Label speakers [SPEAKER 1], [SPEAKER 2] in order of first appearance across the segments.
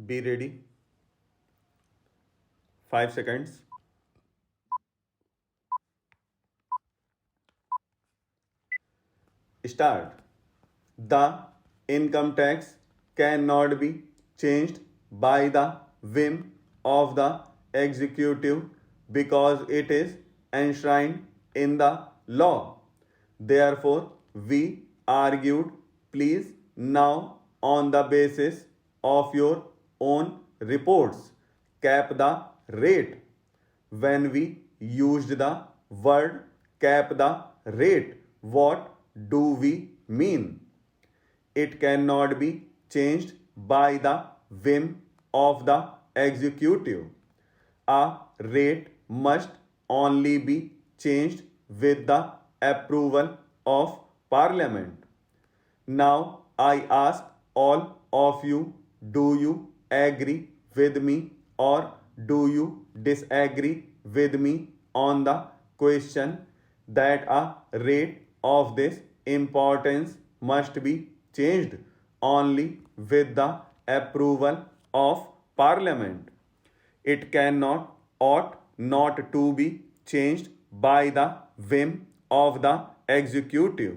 [SPEAKER 1] Be ready. 5 seconds. Start. The income tax cannot be changed by the whim of the executive because it is enshrined in the law. Therefore, we argued, please now, on the basis of your own reports, cap the rate. When we used the word cap the rate, what do we mean? It cannot be changed by the whim of the executive. A rate must only be changed with the approval of Parliament. Now I ask all of you, do you agree with me or do you disagree with me on the question that a rate of this importance must be changed only with the approval of Parliament? It cannot, ought not to be changed by the whim of the executive.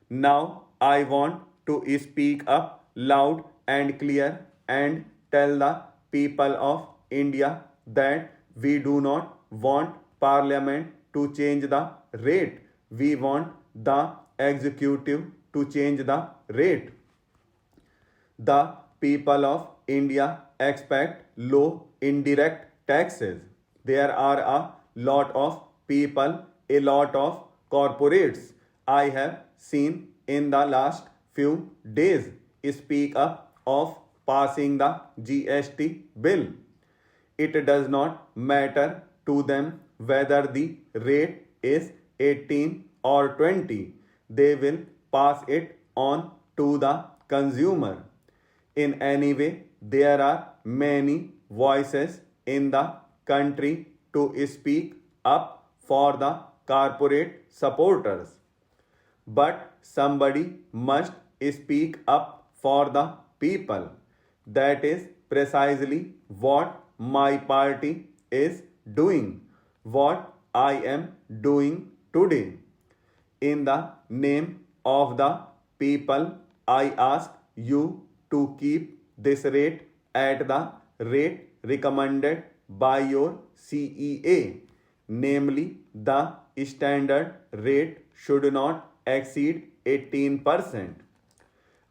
[SPEAKER 1] Now I want to speak up loud and clear and tell the people of India that we do not want Parliament to change the rate. We want the executive to change the rate. The people of India expect low indirect taxes. There are a lot of people, a lot of corporates I have seen in the last few days speak up of passing the GST bill. It does not matter to them whether the rate is 18 or 20. They will pass it on to the consumer. In any way, there are many voices in the country to speak up for the corporate supporters. But somebody must speak up for the people. That is precisely what my party is doing, what I am doing today. In the name of the people, I ask you to keep this rate at the rate recommended by your CEA, namely the standard rate should not exceed 18%.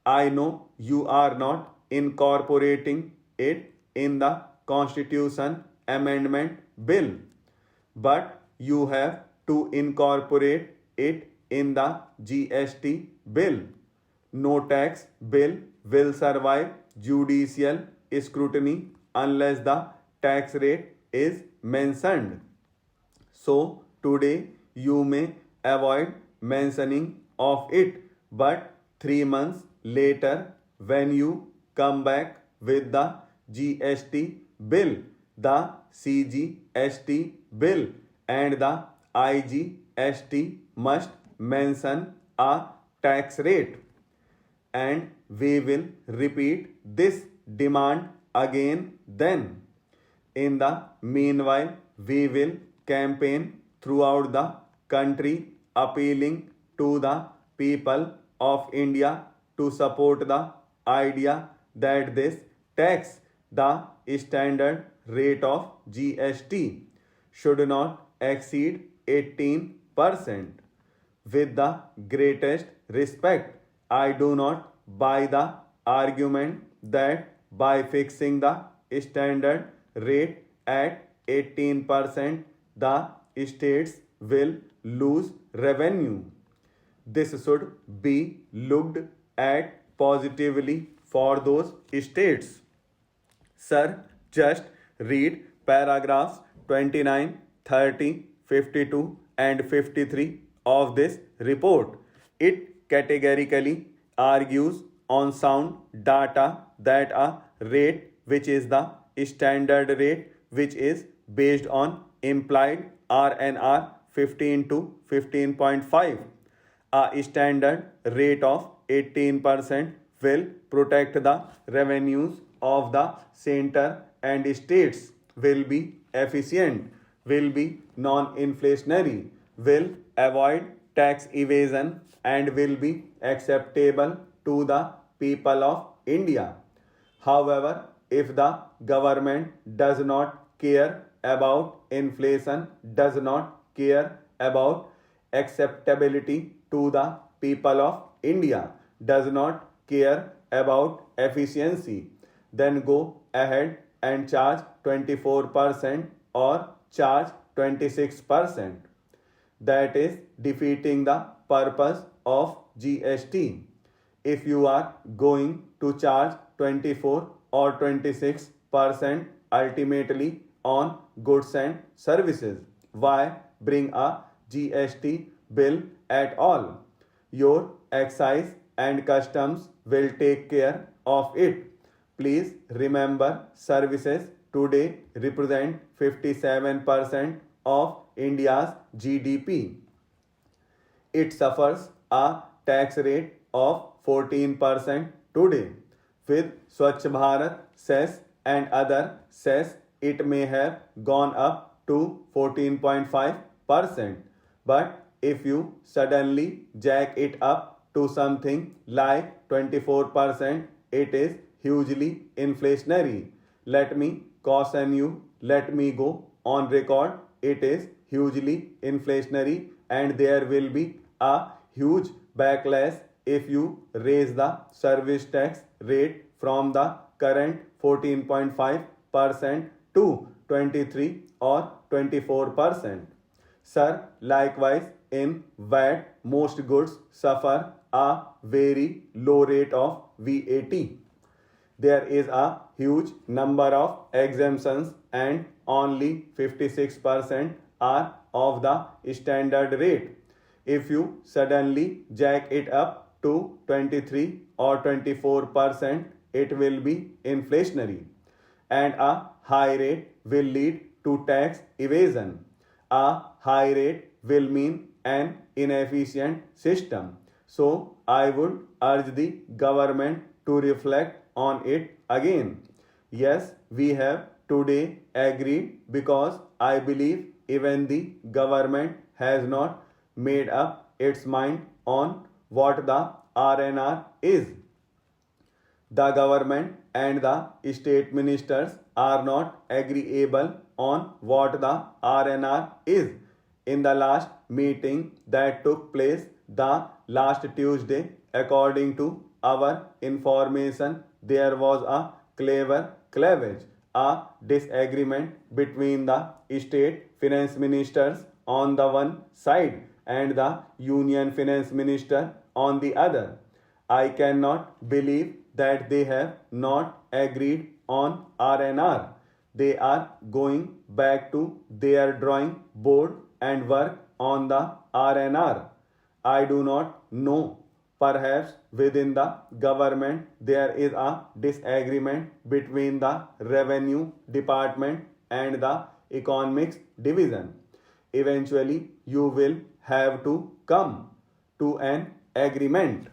[SPEAKER 1] I know you are not incorporating it in the Constitution Amendment Bill, but you have to incorporate it in the GST bill. No tax bill will survive judicial scrutiny unless the tax rate is mentioned. So today you may avoid mentioning of it, but 3 months later when you come back with the GST bill, the CGST bill and the IGST must mention a tax rate, and we will repeat this demand again then. In the meanwhile, we will campaign throughout the country appealing to the people of India to support the idea that this tax, the standard rate of GST, should not exceed 18%. With the greatest respect, I do not buy the argument that by fixing the standard rate at 18%, the states will lose revenue. This should be looked at positively for those states. Sir, just read paragraphs 29, 30, 52, and 53 of this report. It categorically argues on sound data that a rate which is the standard rate which is based on implied RNR 15 to 15.5. A standard rate of 18% will protect the revenues of the center and states will be efficient, will be non-inflationary, will avoid tax evasion and will be acceptable to the people of India. However, if the government does not care about inflation, does not care about acceptability to the people of India, does not care about efficiency, then go ahead and charge 24% or charge 26%. That is defeating the purpose of GST. If you are going to charge 24 or 26% ultimately on goods and services, why bring a GST bill at all? Your excise and customs will take care of it. Please remember, services today represent 57% of India's GDP. It suffers a tax rate of 14% today. With Swachh Bharat cess and other cess, it may have gone up to 14.5%. But if you suddenly jack it up to something like 24%, it is hugely inflationary. Let me caution you, let me go on record, it is hugely inflationary and there will be a huge backlash if you raise the service tax rate from the current 14.5% to 23 or 24%. Sir, likewise in VAT, most goods suffer a very low rate of VAT. There is a huge number of exemptions and only 56% are of the standard rate. If you suddenly jack it up to 23 or 24%, it will be inflationary. And a high rate will lead to tax evasion. A high rate will mean an inefficient system. So I would urge the government to reflect on it again. Yes, we have today agreed because I believe even the government has not made up its mind on what the RNR is. The government and the state ministers are not agreeable on what the RNR is. In the last meeting that took place the last Tuesday, according to our information, there was a clever cleavage, a disagreement between the state finance ministers on the one side and the union finance minister on the other. I cannot believe that they have not agreed on RNR. They are going back to their drawing board and work on the RNR. I do not know. Perhaps within the government there is a disagreement between the revenue department and the economics division. Eventually, you will have to come to an agreement.